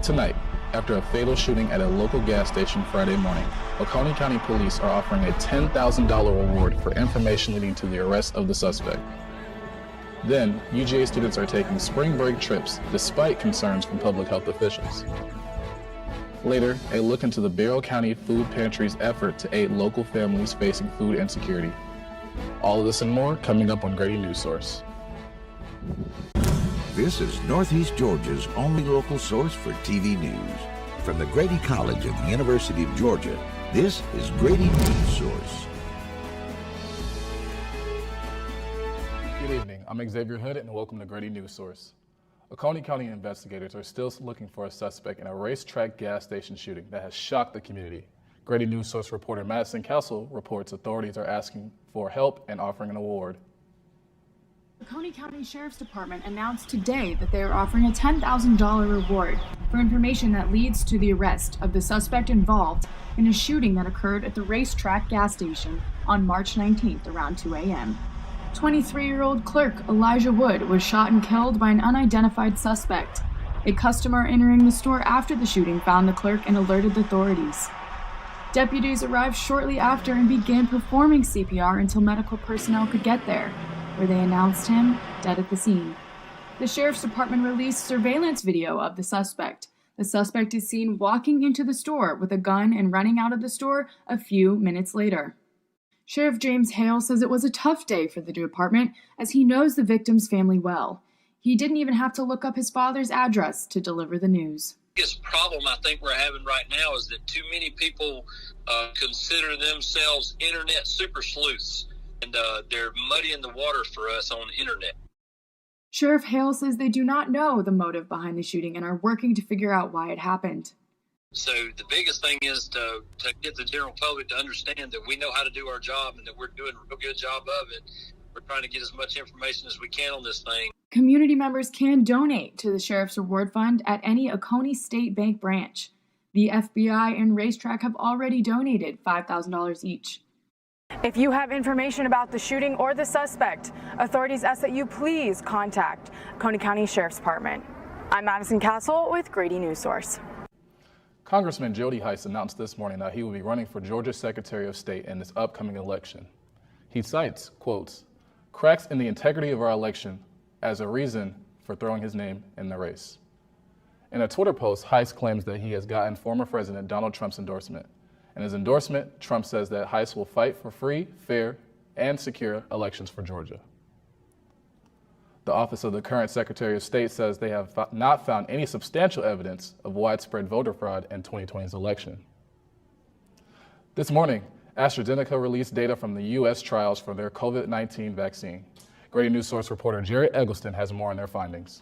Tonight, after a fatal shooting at a local gas station Friday morning, Oconee County Police are offering a $10,000 reward for information leading to the arrest of the suspect. Then, UGA students are taking spring break trips despite concerns from public health officials. Later, a look into the Barrow County Food Pantry's effort to aid local families facing food insecurity. All of this and more coming up on Grady Newsource. This is Northeast Georgia's only local source for TV news. From the Grady College of the University of Georgia, this is Grady Newsource. Good evening, I'm Xavier Hood and welcome to Grady Newsource. Oconee County investigators are still looking for a suspect in a racetrack gas station shooting that has shocked the community. Grady Newsource reporter Madison Castle reports authorities are asking for help and offering an award. The Oconee County Sheriff's Department announced today that they are offering a $10,000 reward for information that leads to the arrest of the suspect involved in a shooting that occurred at the racetrack gas station on March 19th around 2 a.m. 23-year-old clerk Elijah Wood was shot and killed by an unidentified suspect. A customer entering the store after the shooting found the clerk and alerted the authorities. Deputies arrived shortly after and began performing CPR until medical personnel could get there, where they announced him dead at the scene. The Sheriff's Department released surveillance video of the suspect. The suspect is seen walking into the store with a gun and running out of the store a few minutes later. Sheriff James Hale says it was a tough day for the department as he knows the victim's family well. He didn't even have to look up his father's address to deliver the news. The biggest problem I think we're having right now is that too many people consider themselves internet super sleuths. And they're muddying the water for us on the internet. Sheriff Hale says they do not know the motive behind the shooting and are working to figure out why it happened. So the biggest thing is to get the general public to understand that we know how to do our job and that we're doing a real good job of it. We're trying to get as much information as we can on this thing. Community members can donate to the Sheriff's Reward Fund at any Oconee State Bank branch. The FBI and Racetrack have already donated $5,000 each. If you have information about the shooting or the suspect, authorities ask that you please contact Oconee County Sheriff's Department. I'm Madison Castle with Grady Newsource. Congressman Jody Hice announced this morning that he will be running for Georgia Secretary of State in this upcoming election. He cites, quotes, cracks in the integrity of our election as a reason for throwing his name in the race. In a Twitter post, Hice claims that he has gotten former President Donald Trump's endorsement. In his endorsement, Trump says that Hice will fight for free, fair, and secure elections for Georgia. The office of the current Secretary of State says they have not found any substantial evidence of widespread voter fraud in 2020's election. This morning, AstraZeneca released data from the U.S. trials for their COVID-19 vaccine. Grady Newsource reporter Jerry Eggleston has more on their findings.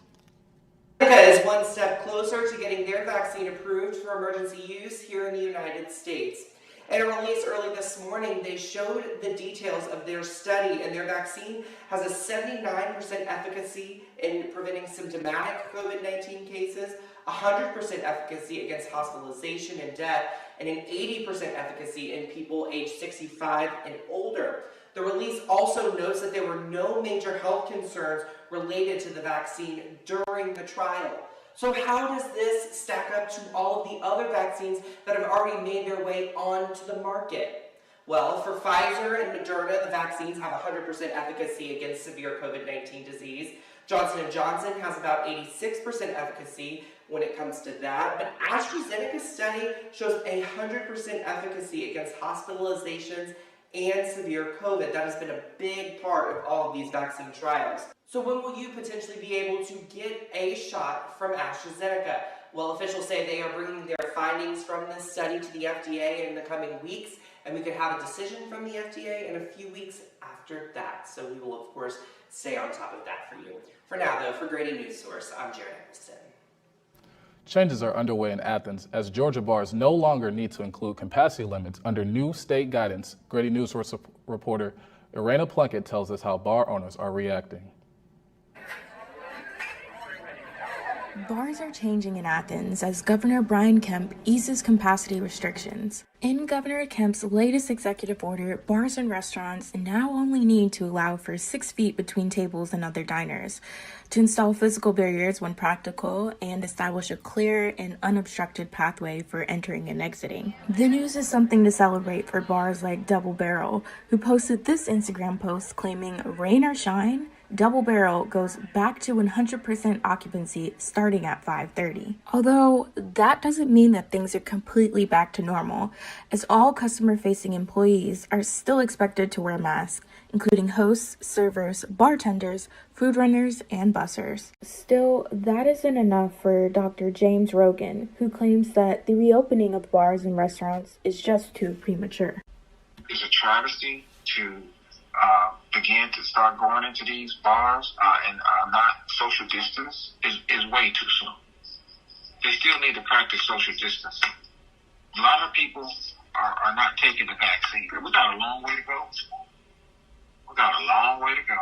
America is one step closer to getting their vaccine approved for emergency use here in the United States. In a release early this morning, they showed the details of their study, and their vaccine has a 79% efficacy in preventing symptomatic COVID-19 cases, 100% efficacy against hospitalization and death, and an 80% efficacy in people aged 65 and older. The release also notes that there were no major health concerns related to the vaccine during the trial. So how does this stack up to all of the other vaccines that have already made their way onto the market? Well, for Pfizer and Moderna, the vaccines have 100% efficacy against severe COVID-19 disease. Johnson & Johnson has about 86% efficacy when it comes to that, but AstraZeneca's study shows 100% efficacy against hospitalizations and severe COVID. That has been a big part of all of these vaccine trials. So when will you potentially be able to get a shot from AstraZeneca? Well, officials say they are bringing their findings from this study to the FDA in the coming weeks, and we could have a decision from the FDA in a few weeks after that. So we will, of course, stay on top of that for you. For now, though, for Grady Newsource, I'm Jared Eggleston. Changes are underway in Athens as Georgia bars no longer need to include capacity limits under new state guidance. Grady Newsource reporter Irena Plunkett tells us how bar owners are reacting. Bars are changing in Athens as Governor Brian Kemp eases capacity restrictions. In Governor Kemp's latest executive order, bars and restaurants now only need to allow for 6 feet between tables and other diners, to install physical barriers when practical, and establish a clear and unobstructed pathway for entering and exiting. The news is something to celebrate for bars like Double Barrel, who posted this Instagram post claiming, "Rain or shine, Double Barrel goes back to 100% occupancy starting at 5:30. Although that doesn't mean that things are completely back to normal, as all customer-facing employees are still expected to wear masks, including hosts, servers, bartenders, food runners, and bussers. Still, that isn't enough for Dr. James Rogan, who claims that the reopening of bars and restaurants is just too premature. It's a travesty to begin to start going into these bars and not social distance is way too soon. They still need to practice social distancing. A lot of people are not taking the vaccine. We got a long way to go.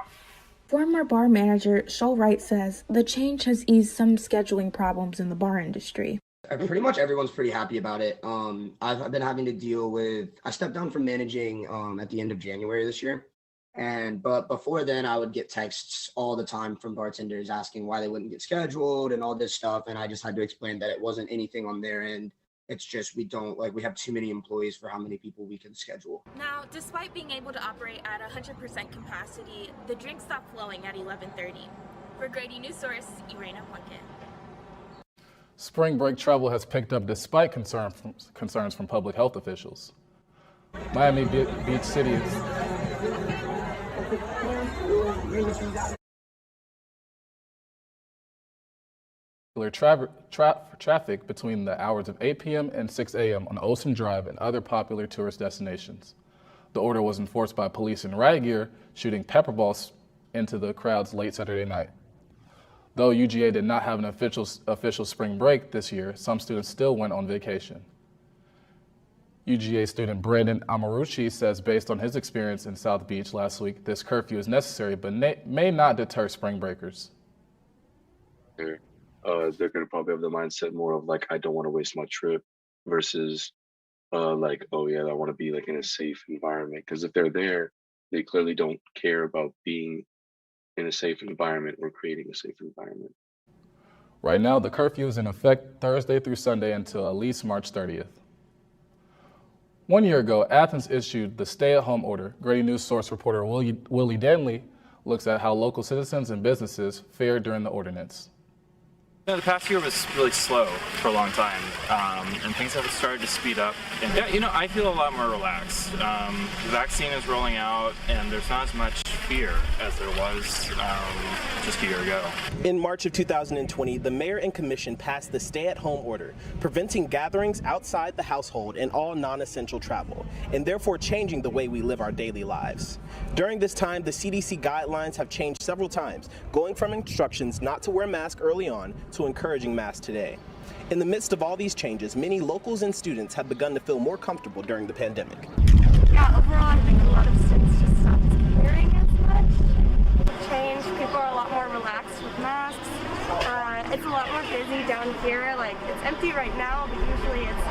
Former bar manager Shoal Wright says the change has eased some scheduling problems in the bar industry. Pretty much everyone's pretty happy about it. I've been having to deal with, I stepped down from managing at the end of January this year. But before then, I would get texts all the time from bartenders asking why they wouldn't get scheduled and all this stuff. And I just had to explain that it wasn't anything on their end. It's just we have too many employees for how many people we can schedule. Now, despite being able to operate at 100% capacity, the drinks stopped flowing at 11:30. For Grady Newsource, Irena Plunkett. Spring break travel has picked up despite concerns from public health officials. Miami Beach City is traffic between the hours of 8 p.m. and 6 a.m. on Ocean Drive and other popular tourist destinations. The order was enforced by police in riot gear, shooting pepper balls into the crowds late Saturday night. Though UGA did not have an official spring break this year, some students still went on vacation. UGA student Brandon Amarucci says based on his experience in South Beach last week, this curfew is necessary but may not deter spring breakers. They're going to probably have the mindset more of like, I don't want to waste my trip versus like, oh yeah, I want to be like in a safe environment. Because if they're there, they clearly don't care about being in a safe environment or creating a safe environment. Right now, the curfew is in effect Thursday through Sunday until at least March 30th. 1 year ago, Athens issued the stay-at-home order. Grady Newsource reporter Willie Danley looks at how local citizens and businesses fared during the ordinance. The past year was really slow for a long time, and things have started to speed up. And yeah, I feel a lot more relaxed. The vaccine is rolling out, and there's not as much fear as there was just a year ago. In March of 2020, the mayor and commission passed the stay-at-home order, preventing gatherings outside the household and all non-essential travel, and therefore changing the way we live our daily lives. During this time, the CDC guidelines have changed several times, going from instructions not to wear masks early on to encouraging masks today. In the midst of all these changes, many locals and students have begun to feel more comfortable during the pandemic. Yeah, overall, I think a lot of students just stopped caring as much. Change, people are a lot more relaxed with masks. It's a lot more busy down here. Like, it's empty right now, but usually it's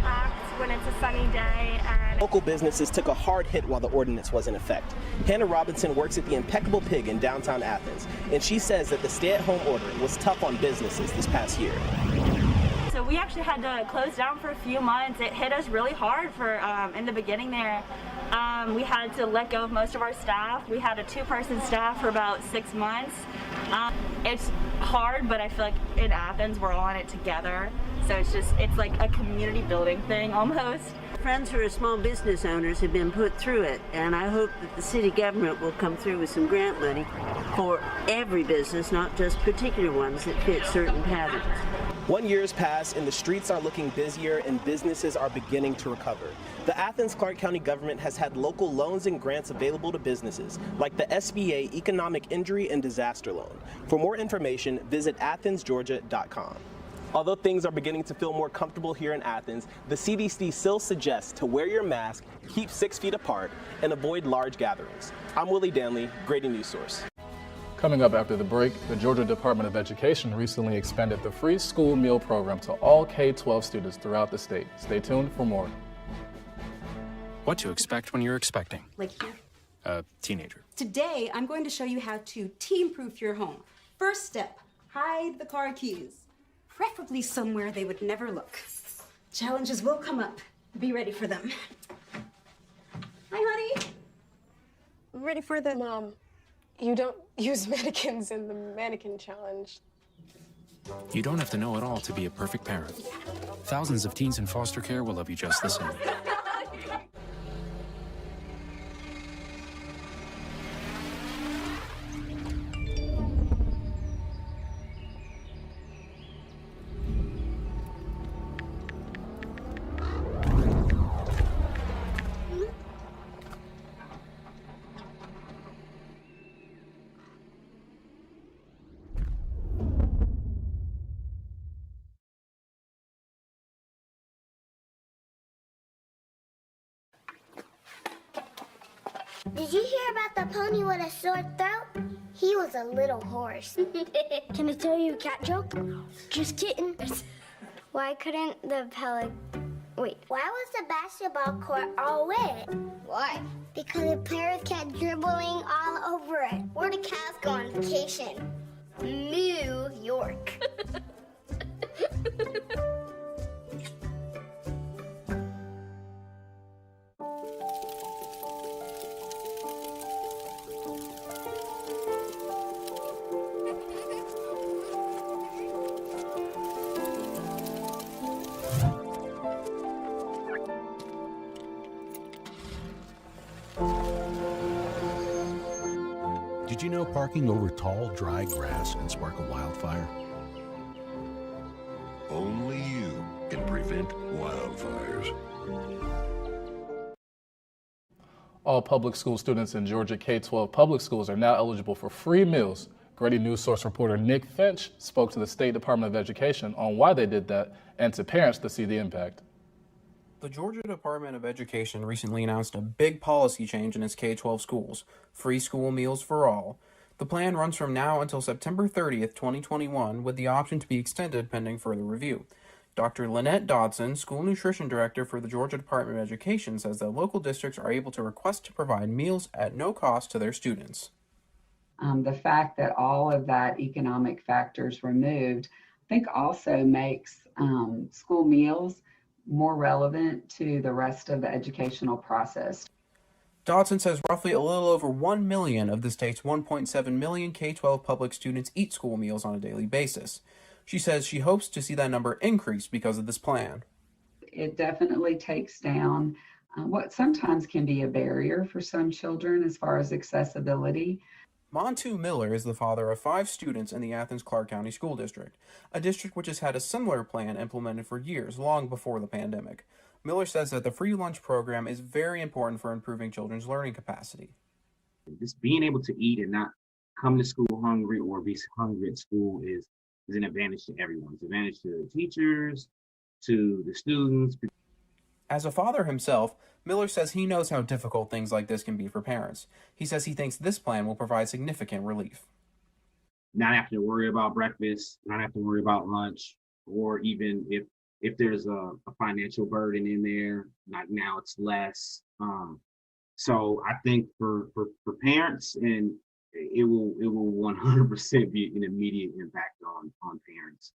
packed when it's a sunny day. Local businesses took a hard hit while the ordinance was in effect. Hannah Robinson works at the Impeccable Pig in downtown Athens, and she says that the stay-at-home order was tough on businesses this past year. So we actually had to close down for a few months. It hit us really hard for in the beginning there. We had to let go of most of our staff. We had a 2-person staff for about 6 months. It's hard, but I feel like in Athens we're all in it together. So it's like a community building thing almost. Friends who are small business owners have been put through it, and I hope that the city government will come through with some grant money for every business, not just particular ones that fit certain patterns. 1 year has passed and the streets are looking busier and businesses are beginning to recover. The Athens-Clarke County government has had local loans and grants available to businesses, like the SBA Economic Injury and Disaster Loan. For more information, visit athensgeorgia.com. Although things are beginning to feel more comfortable here in Athens, the CDC still suggests to wear your mask, keep 6 feet apart, and avoid large gatherings. I'm Willie Danley, Grady Newsource. Coming up after the break, the Georgia Department of Education recently expanded the free school meal program to all K-12 students throughout the state. Stay tuned for more. What to expect when you're expecting. Like you. A teenager. Today, I'm going to show you how to teen-proof your home. First step, hide the car keys. Preferably somewhere they would never look. Challenges will come up. Be ready for them. Hi, honey. Ready for the... Mom, you don't use mannequins in the mannequin challenge. You don't have to know it all to be a perfect parent. Thousands of teens in foster care will love you just the same. Did you hear about the pony with a sore throat? He was a little horse. Can I tell you a cat joke? Just kidding. Why couldn't the Wait, why was the basketball court all wet? Why? Because the players kept dribbling all over it. Where did cats go on vacation? New York. Did you know parking over tall, dry grass can spark a wildfire? Only you can prevent wildfires. All public school students in Georgia K-12 public schools are now eligible for free meals. Grady Newsource reporter Nick Finch spoke to the State Department of Education on why they did that and to parents to see the impact. The Georgia Department of Education recently announced a big policy change in its K-12 schools, free school meals for all. The plan runs from now until September 30th, 2021, with the option to be extended pending further review. Dr. Lynette Dodson, School Nutrition Director for the Georgia Department of Education, says that local districts are able to request to provide meals at no cost to their students. The fact that all of that economic factors removed, I think also makes school meals more relevant to the rest of the educational process. Dodson says roughly a little over 1 million of the state's 1.7 million K-12 public students eat school meals on a daily basis. She says she hopes to see that number increase because of this plan. It definitely takes down what sometimes can be a barrier for some children as far as accessibility. Montu Miller is the father of 5 students in the Athens-Clarke County School District, a district which has had a similar plan implemented for years, long before the pandemic. Miller says that the free lunch program is very important for improving children's learning capacity. Just being able to eat and not come to school hungry or be hungry at school is an advantage to everyone. It's an advantage to the teachers, to the students. As a father himself, Miller says he knows how difficult things like this can be for parents. He says he thinks this plan will provide significant relief. Not have to worry about breakfast, not have to worry about lunch, or even if there's a financial burden in there, not now it's less. So I think for parents, and it will 100% be an immediate impact on parents.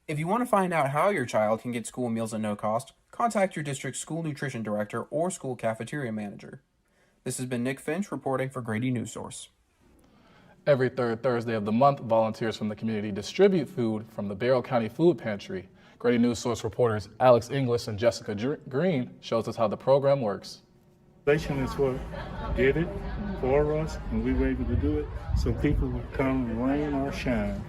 If you want to find out how your child can get school meals at no cost, contact your district's school nutrition director or school cafeteria manager. This has been Nick Finch reporting for Grady Newsource. Every third Thursday of the month, volunteers from the community distribute food from the Barrow County Food Pantry. Grady Newsource reporters Alex Inglis and Jessica Green shows us how the program works. Station is what did it for us, and we were able to do it so people would come rain or shine,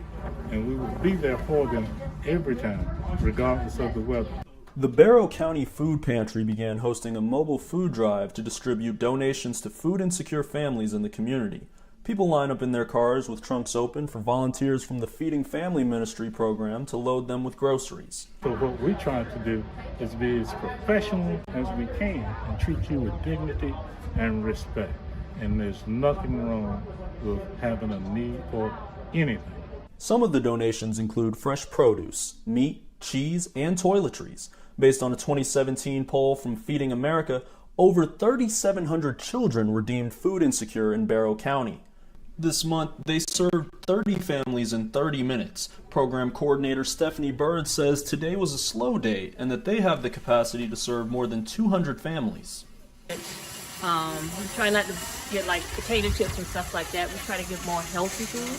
and we would be there for them every time, regardless of the weather. The Barrow County Food Pantry began hosting a mobile food drive to distribute donations to food insecure families in the community. People line up in their cars with trunks open for volunteers from the Feeding Family Ministry program to load them with groceries. So what we're trying to do is be as professional as we can and treat you with dignity and respect. and there's nothing wrong with having a need for anything. Some of the donations include fresh produce, meat, cheese, and toiletries. Based on a 2017 poll from Feeding America, over 3,700 children were deemed food insecure in Barrow County. This month, they served 30 families in 30 minutes. Program coordinator Stephanie Bird says today was a slow day and that they have the capacity to serve more than 200 families. We try not to get like potato chips and stuff like that. We try to give more healthy food.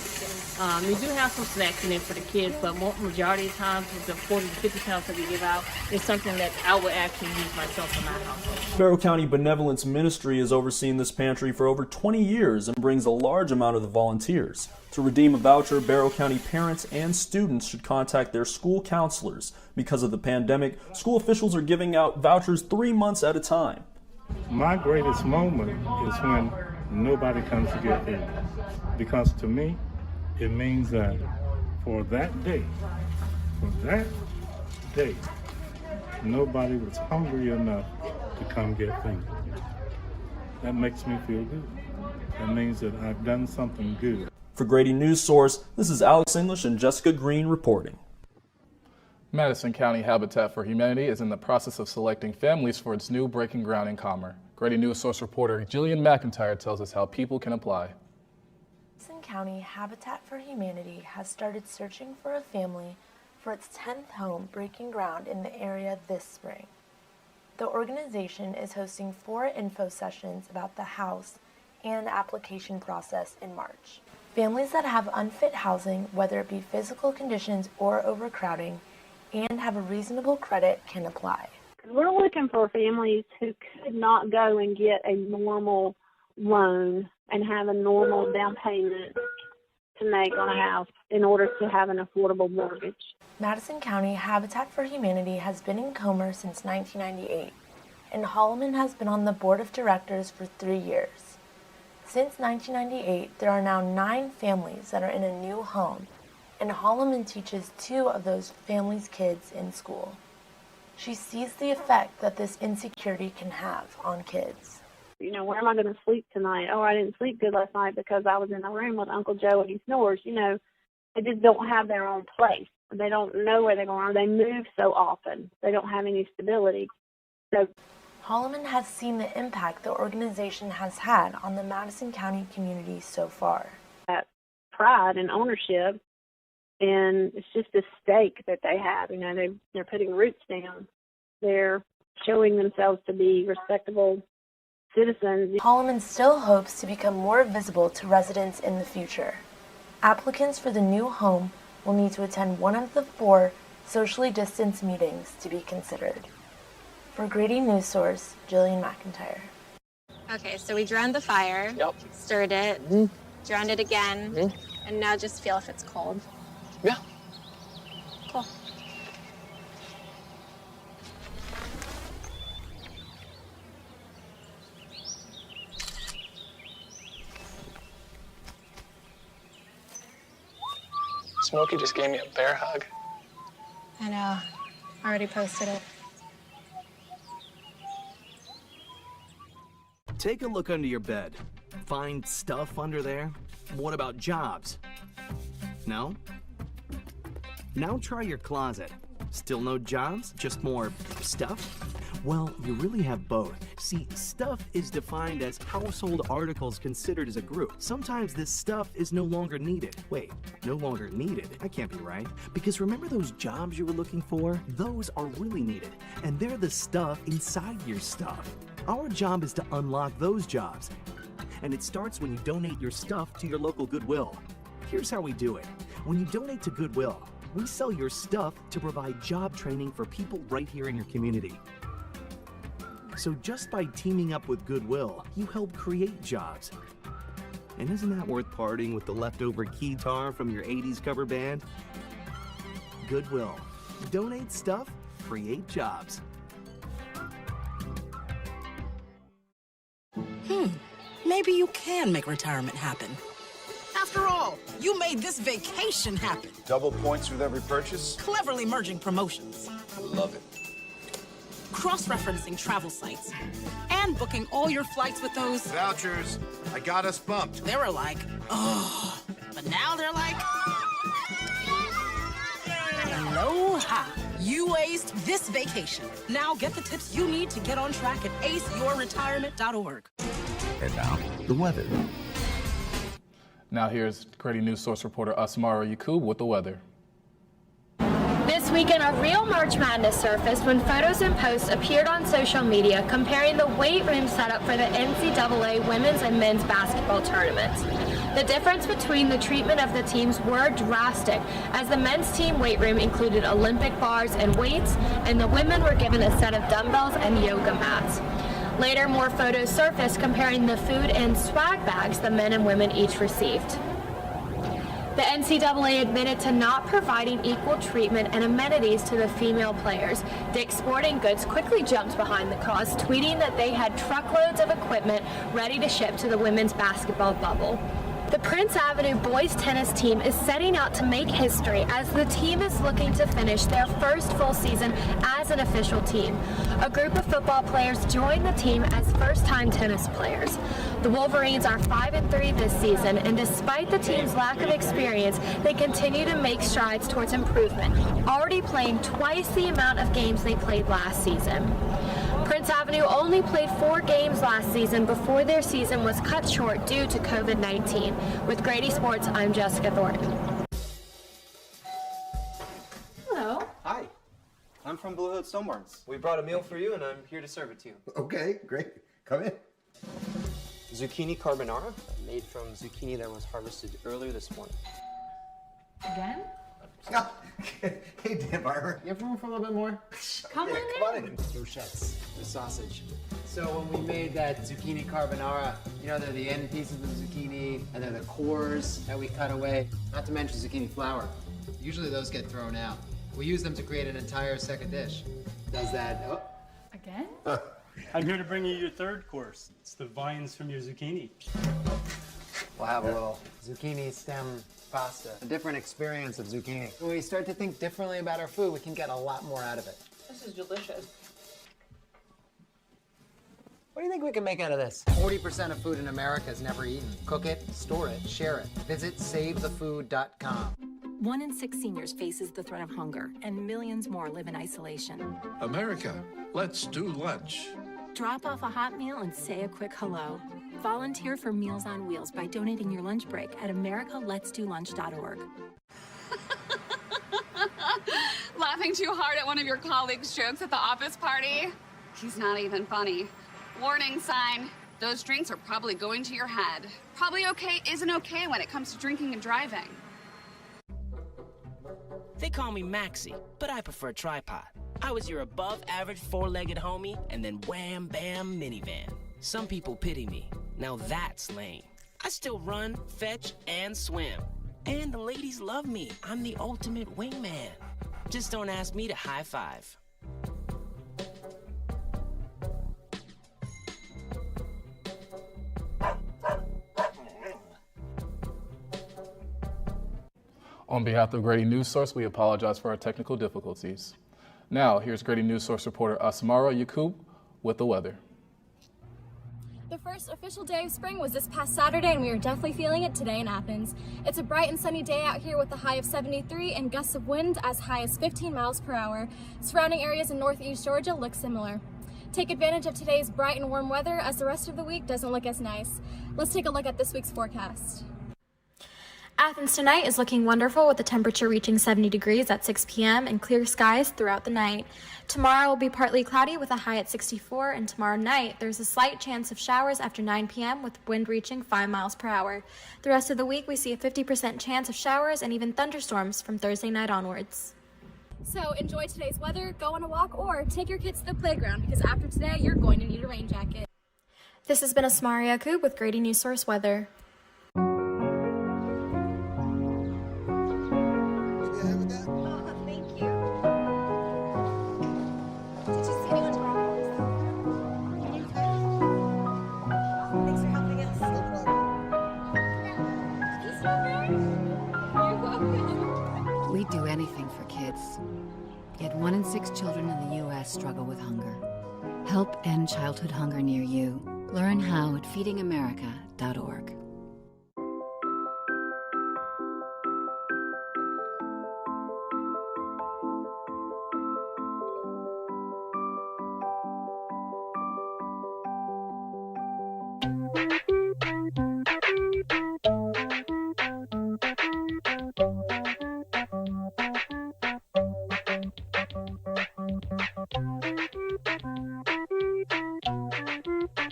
We do have some snacks in there for the kids, but majority of the times with the 40 to 50 pounds that we give out, it's something that I would actually use myself in my household. Barrow County Benevolence Ministry has overseen this pantry for over 20 years and brings a large amount of the volunteers. To redeem a voucher, Barrow County parents and students should contact their school counselors. Because of the pandemic, school officials are giving out vouchers 3 months at a time. My greatest moment is when nobody comes to get food. Because to me, it means that for that day, nobody was hungry enough to come get food. That makes me feel good. That means that I've done something good. For Grady Newsource, this is Alex English and Jessica Green reporting. Madison County Habitat for Humanity is in the process of selecting families for its new breaking ground in Commer. Grady Newsource reporter Jillian McIntyre tells us how people can apply. Madison County Habitat for Humanity has started searching for a family for its 10th home breaking ground in the area this spring. The organization is hosting 4 info sessions about the house and application process in March. Families that have unfit housing, whether it be physical conditions or overcrowding, and have a reasonable credit can apply. We're looking for families who could not go and get a normal loan and have a normal down payment to make on a house in order to have an affordable mortgage. Madison County Habitat for Humanity has been in Commer since 1998, and Holloman has been on the board of directors for 3 years. Since 1998, there are now 9 families that are in a new home, and Holloman teaches 2 of those families' kids in school. She sees the effect that this insecurity can have on kids. You know, where am I going to sleep tonight? Oh, I didn't sleep good last night because I was in a room with Uncle Joe and he snores. You know, they just don't have their own place. They don't know where they're going. They move so often. They don't have any stability. So Holloman has seen the impact the organization has had on the Madison County community so far. That pride and ownership, and it's just a stake that they have. You know, they're putting roots down. They're showing themselves to be respectable citizens. Holloman still hopes to become more visible to residents in the future. Applicants for the new home will need to attend one of the 4 socially distanced meetings to be considered. For Grady Newsource, Jillian McIntyre. Okay, so we drowned the fire, stirred it, drowned it again, and now just feel if it's cold. Yeah. Cool. Smokey just gave me a bear hug. I know. Already posted it. Take a look under your bed. Find stuff under there? What about jobs? No? Now try your closet. Still no jobs? Just more stuff? Well, you really have both. See, stuff is defined as household articles considered as a group. Sometimes this stuff is no longer needed. Wait, no longer needed? That can't be right. Because remember those jobs you were looking for? Those are really needed. And they're the stuff inside your stuff. Our job is to unlock those jobs. And it starts when you donate your stuff to your local Goodwill. Here's how we do it. When you donate to Goodwill, we sell your stuff to provide job training for people right here in your community. So just by teaming up with Goodwill, you help create jobs. And isn't that worth parting with the leftover keytar from your 80s cover band? Goodwill. Donate stuff, create jobs. Maybe you can make retirement happen. After all, you made this vacation happen. Double points with every purchase? Cleverly merging promotions. Love it. cross-referencing travel sites, and booking all your flights with those vouchers. I got us bumped. They were like, oh, but now they're like, aloha. You aced this vacation. Now get the tips you need to get on track at aceyourretirement.org. And now, the weather. Now here's Grady Newsource reporter Asmara Yakub with the weather. This weekend, a real March Madness surfaced when photos and posts appeared on social media comparing the weight room setup for the NCAA women's and men's basketball tournaments. The difference between the treatment of the teams were drastic, as the men's team weight room included Olympic bars and weights, and the women were given a set of dumbbells and yoga mats. Later, more photos surfaced comparing the food and swag bags the men and women each received. The NCAA admitted to not providing equal treatment and amenities to the female players. Dick's Sporting Goods quickly jumped behind the cause, tweeting that they had truckloads of equipment ready to ship to the women's basketball bubble. The Prince Avenue boys tennis team is setting out to make history as the team is looking to finish their first full season as an official team. A group of football players joined the team as first-time tennis players. The Wolverines are 5-3 this season, and despite the team's lack of experience, they continue to make strides towards improvement, already playing twice the amount of games they played last season. Prince Avenue only played 4 games last season before their season was cut short due to COVID-19. With Grady Sports, I'm Jessica Thornton. Hello. Hi. I'm from Blue Hood Stone Barns. We brought a meal for you, and I'm here to serve it to you. Okay, great. Come in. Zucchini carbonara, made from zucchini that was harvested earlier this morning. Again? Hey, Dan Barber. You have room for a little bit more? Come on in. Brochettes, the sausage. So when we made that zucchini carbonara, you know, they're the end pieces of the zucchini, and they're the cores that we cut away, not to mention zucchini flour. Usually those get thrown out. We use them to create an entire second dish. Does that, oh. Again? I'm here to bring you your third course. It's the vines from your zucchini. We'll have a little zucchini stem pasta, a different experience of zucchini. When we start to think differently about our food, we can get a lot more out of it. This is delicious. What do you think we can make out of this? 40% of food in America is never eaten. Cook it, store it, share it. Visit SaveTheFood.com. 1 in 6 seniors faces the threat of hunger, and millions more live in isolation. America, let's do lunch. Drop off a hot meal and say a quick hello. Volunteer for Meals on Wheels by donating your lunch break at americaletsdolunch.org. Laughing too hard at one of your colleagues' jokes at the office party? He's not even funny. Warning sign. Those drinks are probably going to your head. Probably okay isn't okay when it comes to drinking and driving. They call me Maxie, but I prefer tripod. I was your above-average four-legged homie, and then wham-bam minivan. Some people pity me. Now that's lame. I still run, fetch, and swim. And the ladies love me. I'm the ultimate wingman. Just don't ask me to high-five. On behalf of Grady Newsource, we apologize for our technical difficulties. Now, here's Grady Newsource reporter Asmara Yakub with the weather. The first official day of spring was this past Saturday, and we are definitely feeling it today in Athens. It's a bright and sunny day out here with a high of 73 and gusts of wind as high as 15 miles per hour. Surrounding areas in northeast Georgia look similar. Take advantage of today's bright and warm weather as the rest of the week doesn't look as nice. Let's take a look at this week's forecast. Athens tonight is looking wonderful with the temperature reaching 70 degrees at 6 p.m. and clear skies throughout the night. Tomorrow will be partly cloudy with a high at 64, and tomorrow night there's a slight chance of showers after 9 p.m. with wind reaching 5 miles per hour. The rest of the week we see a 50% chance of showers and even thunderstorms from Thursday night onwards. So enjoy today's weather, go on a walk, or take your kids to the playground because after today you're going to need a rain jacket. This has been Asmara Yakub with Grady Newsource Weather. We'd do anything for kids. Yet 1 in 6 children in the U.S. struggle with hunger. Help end childhood hunger near you. Learn how at feedingamerica.org.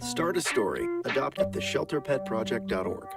Start a story. Adopt at theshelterpetproject.org.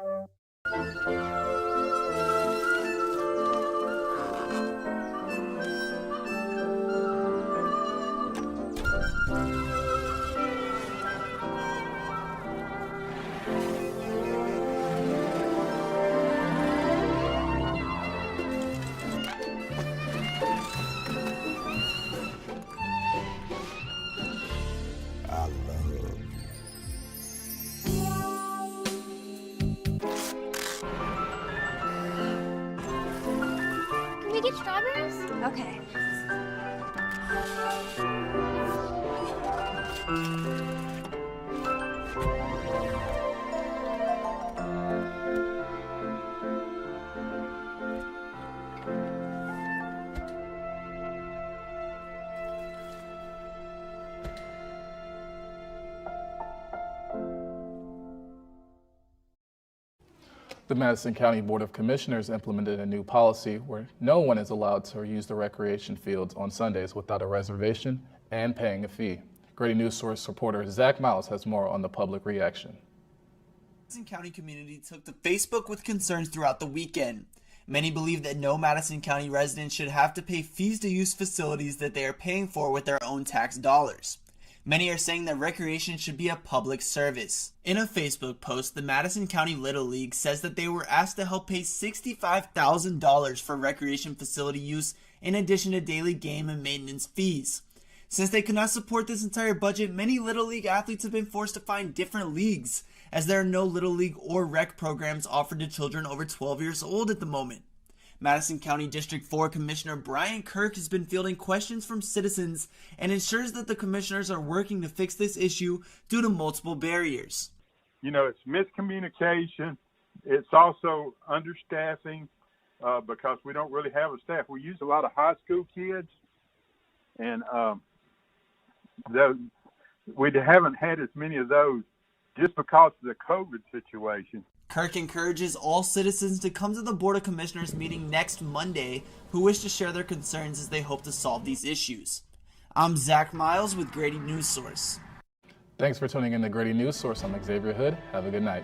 Can we get strawberries? Okay. The Madison County Board of Commissioners implemented a new policy where no one is allowed to use the recreation fields on Sundays without a reservation and paying a fee. Grady Newsource reporter Zach Miles has more on the public reaction. The Madison County community took to Facebook with concerns throughout the weekend. Many believe that no Madison County residents should have to pay fees to use facilities that they are paying for with their own tax dollars. Many are saying that recreation should be a public service. In a Facebook post, the Madison County Little League says that they were asked to help pay $65,000 for recreation facility use in addition to daily game and maintenance fees. Since they could not support this entire budget, many Little League athletes have been forced to find different leagues, as there are no Little League or rec programs offered to children over 12 years old at the moment. Madison County District 4 Commissioner Brian Kirk has been fielding questions from citizens and ensures that the commissioners are working to fix this issue due to multiple barriers. You know, it's miscommunication. It's also understaffing because we don't really have a staff. We use a lot of high school kids, and we haven't had as many of those just because of the COVID situation. Kirk encourages all citizens to come to the Board of Commissioners meeting next Monday who wish to share their concerns as they hope to solve these issues. I'm Zach Miles with Grady Newsource. Thanks for tuning in to Grady Newsource. I'm Xavier Hood. Have a good night.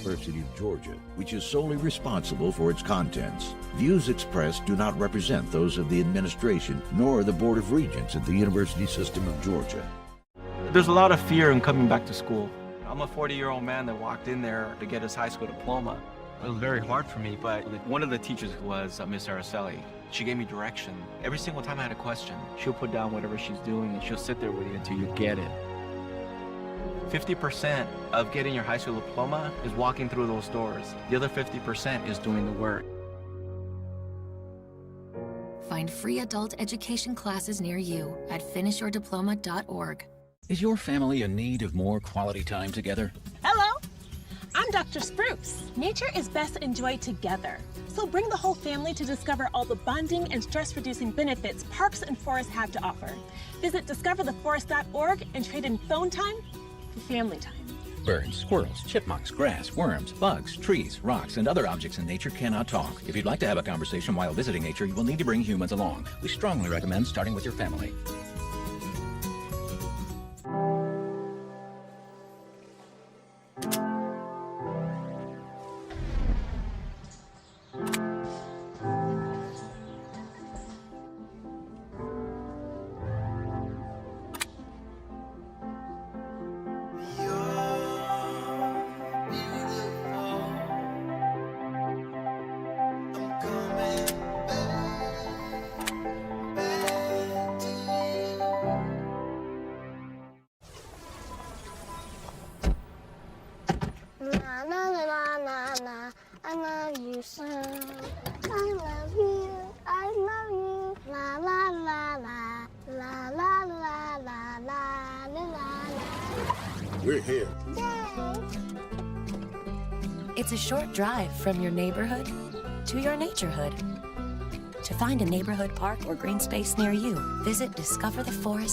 University of Georgia, which is solely responsible for its contents. Views expressed do not represent those of the administration nor the Board of Regents at the University System of Georgia. There's a lot of fear in coming back to school. I'm a 40-year-old man that walked in there to get his high school diploma. It was very hard for me, but one of the teachers was Miss Araceli. She gave me direction. Every single time I had a question, she'll put down whatever she's doing and she'll sit there with you until you get it. 50% of getting your high school diploma is walking through those doors. The other 50% is doing the work. Find free adult education classes near you at finishyourdiploma.org. Is your family in need of more quality time together? Hello, I'm Dr. Spruce. Nature is best enjoyed together. So bring the whole family to discover all the bonding and stress-reducing benefits parks and forests have to offer. Visit discovertheforest.org and trade in phone time for family time. Birds, squirrels, chipmunks, grass, worms, bugs, trees, rocks, and other objects in nature cannot talk. If you'd like to have a conversation while visiting nature, you will need to bring humans along. We strongly recommend starting with your family. la la la la la. I love you so. I love you. I love you. La la la la. La la la la la la la. We're here. It's a short drive from your neighborhood to your naturehood. To find a neighborhood park or green space near you, visit discovertheforest.org.